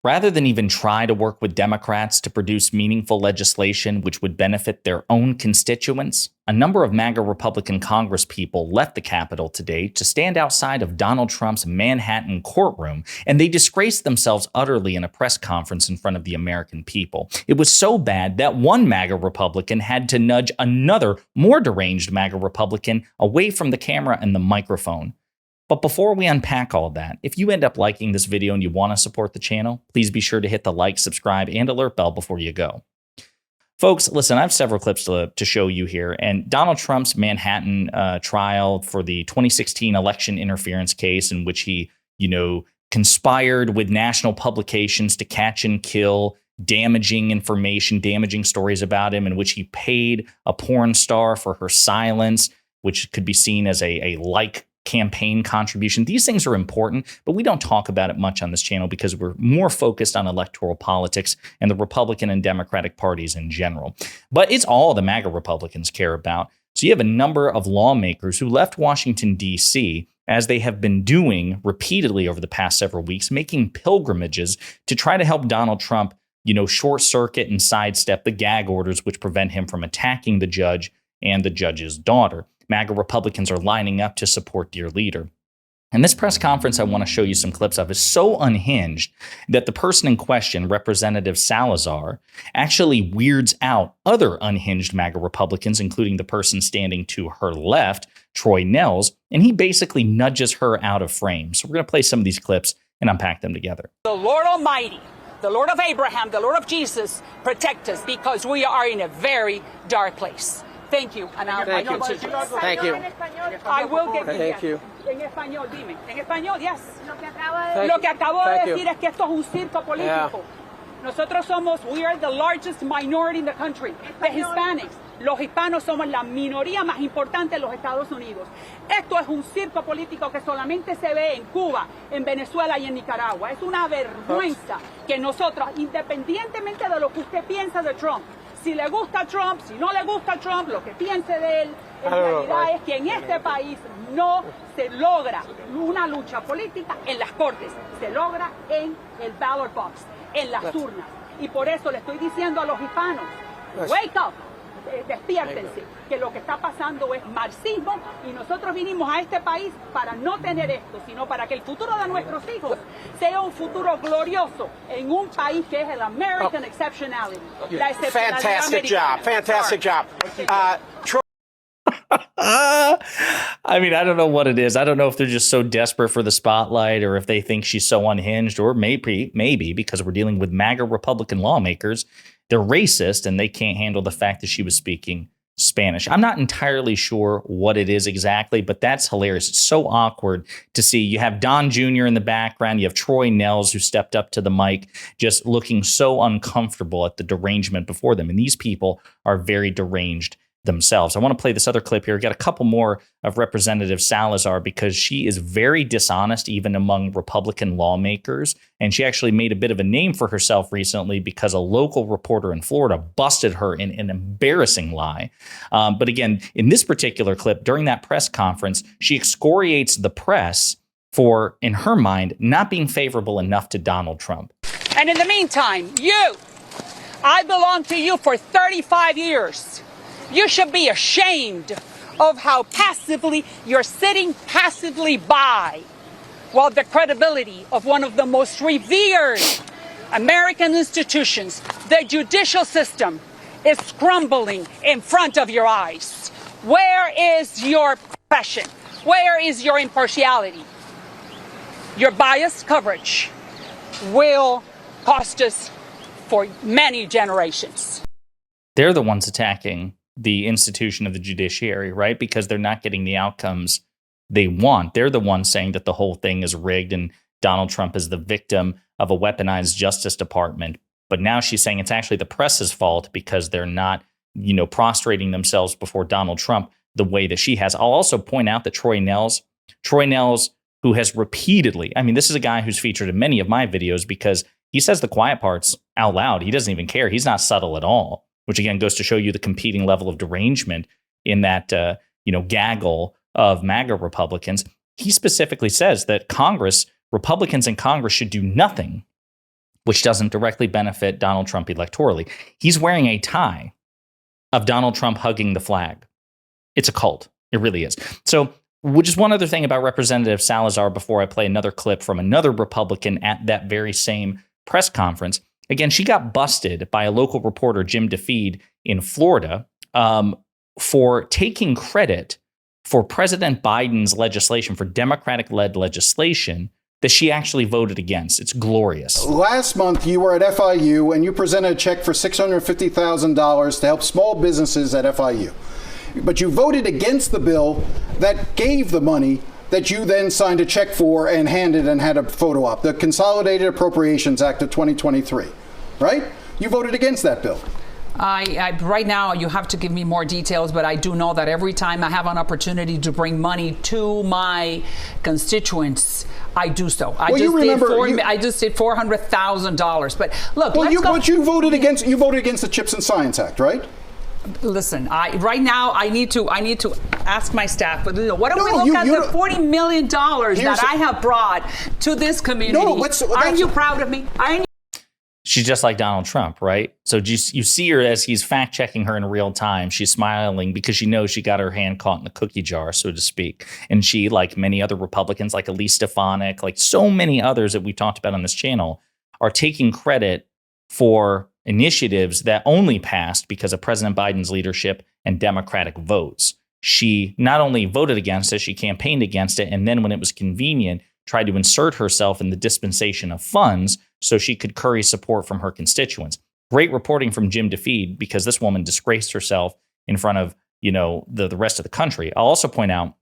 Rather than even try to work with Democrats to produce meaningful legislation which would benefit their own constituents, a number of MAGA Republican congresspeople left the Capitol today to stand outside of Donald Trump's Manhattan courtroom, and they disgraced themselves utterly in a press conference in front of the American people. It was so bad that one MAGA Republican had to nudge another, more deranged MAGA Republican away from the camera and the microphone. But before we unpack all that, if you end up liking this video and you want to support the channel, please be sure to hit the like, subscribe, and alert bell before you go. Folks, listen, I have several clips to show you here. And Donald Trump's Manhattan trial for the 2016 election interference case in which he, conspired with national publications to catch and kill damaging information, damaging stories about him, in which he paid a porn star for her silence, which could be seen as a campaign contribution. These things are important, but we don't talk about it much on this channel because we're more focused on electoral politics and the Republican and Democratic parties in general. But it's all the MAGA Republicans care about. So you have a number of lawmakers who left Washington, D.C., as they have been doing repeatedly over the past several weeks, making pilgrimages to try to help Donald Trump, short circuit and sidestep the gag orders which prevent him from attacking the judge and the judge's daughter. MAGA Republicans are lining up to support their leader. And this press conference I want to show you some clips of is so unhinged that the person in question, Representative Salazar, actually weirds out other unhinged MAGA Republicans, including the person standing to her left, Troy Nehls, and he basically nudges her out of frame. So we're going to play some of these clips and unpack them together. The Lord Almighty, the Lord of Abraham, the Lord of Jesus, protect us because we are in a very dark place. Thank you. Thank you. Thank you. I will get Thank you. En español, dime. En español, yes. Thank Lo que acabo de you. decir es que esto es un circo político. Nosotros we are the largest minority in the country, the Hispanics. Los hispanos somos la minoría más importante en los Estados Unidos. Esto es un circo político que solamente se ve en Cuba, en Venezuela y en Nicaragua. Es una vergüenza que nosotros, independientemente de lo que usted piensa de Trump, si le gusta Trump, si no le gusta Trump, lo que piense de él, en realidad es que en este país no se logra una lucha política en las cortes, se logra en el ballot box, en las urnas. Y por eso le estoy diciendo a los hispanos, wake up, despiértense, que lo que está pasando es marxismo y nosotros vinimos a este país para no tener esto, sino para que el futuro de nuestros hijos sea un futuro glorioso en un país que es el American exceptionality. La excepcionalidad Fantastic americana. job. Fantastic job. I mean, I don't know what it is. I don't know if they're just so desperate for the spotlight or if they think she's so unhinged, or maybe because we're dealing with MAGA Republican lawmakers, they're racist and they can't handle the fact that she was speaking Spanish. I'm not entirely sure what it is exactly, but that's hilarious. It's so awkward to see. You have Don Jr. in the background. You have Troy Nehls, who stepped up to the mic, just looking so uncomfortable at the derangement before them. And these people are very deranged themselves. I want to play this other clip here. Got a couple more of Representative Salazar because she is very dishonest even among Republican lawmakers. And she actually made a bit of a name for herself recently because a local reporter in Florida busted her in an embarrassing lie. But again, in this particular clip, during that press conference, she excoriates the press for, in her mind, not being favorable enough to Donald Trump. And in the meantime, I belong to you for 35 years. You should be ashamed of how passively you're sitting passively by while the credibility of one of the most revered American institutions, the judicial system, is crumbling in front of your eyes. Where is your passion? Where is your impartiality? Your biased coverage will cost us for many generations. They're the ones attacking the institution of the judiciary, right? Because they're not getting the outcomes they want. They're the ones saying that the whole thing is rigged and Donald Trump is the victim of a weaponized Justice Department. But now she's saying it's actually the press's fault because they're not, prostrating themselves before Donald Trump the way that she has. I'll also point out that Troy Nehls, who has repeatedly, this is a guy who's featured in many of my videos because he says the quiet parts out loud. He doesn't even care. He's not subtle at all, which again goes to show you the competing level of derangement in that, gaggle of MAGA Republicans. He specifically says that Republicans in Congress should do nothing which doesn't directly benefit Donald Trump electorally. He's wearing a tie of Donald Trump hugging the flag. It's a cult. It really is. So, just one other thing about Representative Salazar before I play another clip from another Republican at that very same press conference. Again, she got busted by a local reporter, Jim DeFeed, in Florida, for taking credit for President Biden's legislation, for Democratic-led legislation that she actually voted against. It's glorious. Last month, you were at FIU and you presented a check for $650,000 to help small businesses at FIU. But you voted against the bill that gave the money that you then signed a check for and handed and had a photo op, the Consolidated Appropriations Act of 2023, right? You voted against that bill. Right now, you have to give me more details, but I do know that every time I have an opportunity to bring money to my constituents, I do so. I just did $400,000. But look, but you voted against the Chips and Science Act, right? Listen, right now I need to ask my staff. But what do we look at the $40 million that I have brought to this community? Aren't you proud of me? She's just like Donald Trump, right? So you see her as he's fact checking her in real time. She's smiling because she knows she got her hand caught in the cookie jar, so to speak. And she, like many other Republicans, like Elise Stefanik, like so many others that we talked about on this channel, are taking credit for initiatives that only passed because of President Biden's leadership and Democratic votes. She not only voted against it, she campaigned against it, and then when it was convenient, tried to insert herself in the dispensation of funds so she could curry support from her constituents. Great reporting from Jim DeFeed, because this woman disgraced herself in front of, the rest of the country. I'll also point out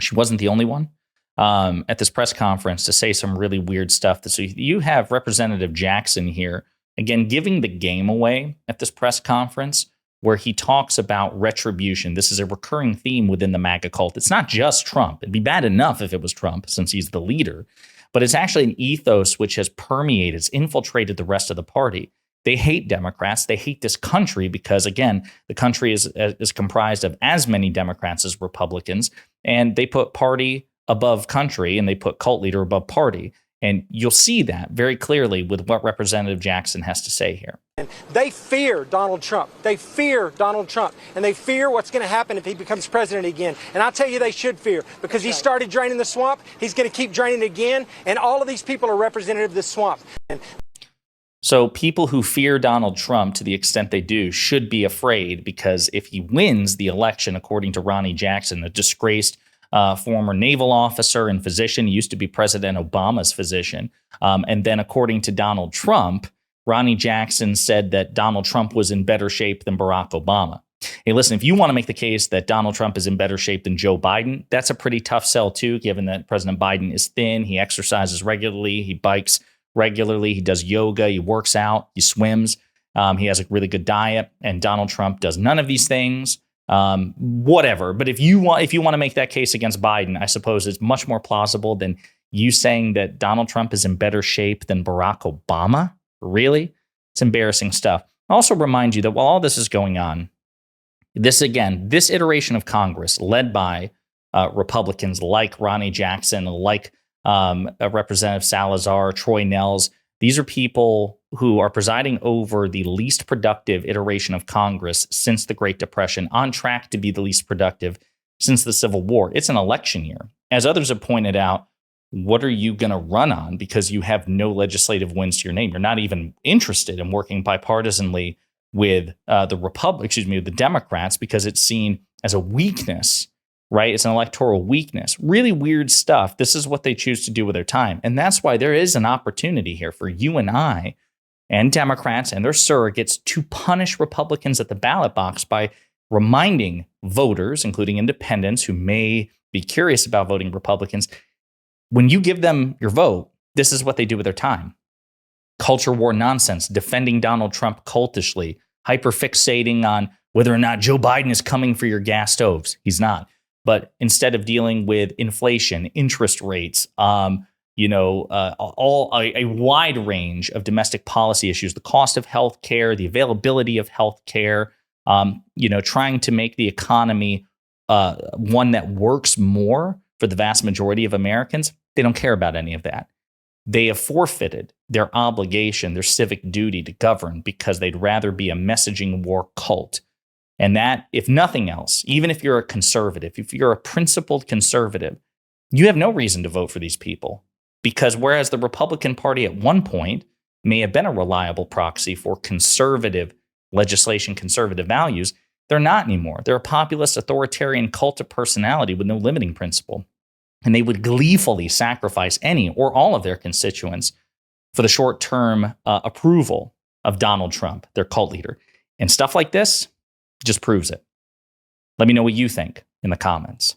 she wasn't the only one at this press conference to say some really weird stuff. So you have Representative Jackson here, again, giving the game away at this press conference, where he talks about retribution. This is a recurring theme within the MAGA cult. It's not just Trump. It'd be bad enough if it was Trump, since he's the leader. But it's actually an ethos which has permeated, it's infiltrated the rest of the party. They hate Democrats. They hate this country because, again, the country is comprised of as many Democrats as Republicans. And they put party above country, and they put cult leader above party. And you'll see that very clearly with what Representative Jackson has to say here. They fear Donald Trump. They fear Donald Trump. And they fear what's going to happen if he becomes president again. And I'll tell you, they should fear, because he started draining the swamp. He's going to keep draining it again. And all of these people are representative of this swamp. So people who fear Donald Trump to the extent they do should be afraid, because if he wins the election, according to Ronnie Jackson, a disgraced former naval officer and physician, he used to be President Obama's physician. And then according to Donald Trump, Ronnie Jackson said that Donald Trump was in better shape than Barack Obama. Hey, listen, if you want to make the case that Donald Trump is in better shape than Joe Biden, that's a pretty tough sell too, given that President Biden is thin, he exercises regularly, he bikes regularly, he does yoga, he works out, he swims, he has a really good diet, and Donald Trump does none of these things. Whatever. But if you want to make that case against Biden, I suppose it's much more plausible than you saying that Donald Trump is in better shape than Barack Obama. Really? It's embarrassing stuff. I'll also remind you that while all this is going on, this iteration of Congress led by Republicans like Ronnie Jackson, like Representative Salazar, Troy Nehls, these are people who are presiding over the least productive iteration of Congress since the Great Depression, on track to be the least productive since the Civil War. It's an election year. As others have pointed out, what are you going to run on? Because you have no legislative wins to your name. You're not even interested in working bipartisanly with the Democrats, because it's seen as a weakness, right? It's an electoral weakness. Really weird stuff. This is what they choose to do with their time. And that's why there is an opportunity here for you and I and Democrats and their surrogates to punish Republicans at the ballot box by reminding voters, including independents who may be curious about voting Republicans, when you give them your vote, this is what they do with their time. Culture war nonsense, defending Donald Trump cultishly, hyperfixating on whether or not Joe Biden is coming for your gas stoves. He's not. But instead of dealing with inflation, interest rates, a wide range of domestic policy issues, the cost of health care, the availability of health care, trying to make the economy one that works more for the vast majority of Americans, they don't care about any of that. They have forfeited their obligation, their civic duty to govern because they'd rather be a messaging war cult. And that, if nothing else, even if you're a conservative, if you're a principled conservative, you have no reason to vote for these people. Because whereas the Republican Party at one point may have been a reliable proxy for conservative legislation, conservative values, they're not anymore. They're a populist, authoritarian cult of personality with no limiting principle. And they would gleefully sacrifice any or all of their constituents for the short-term approval of Donald Trump, their cult leader. And stuff like this just proves it. Let me know what you think in the comments.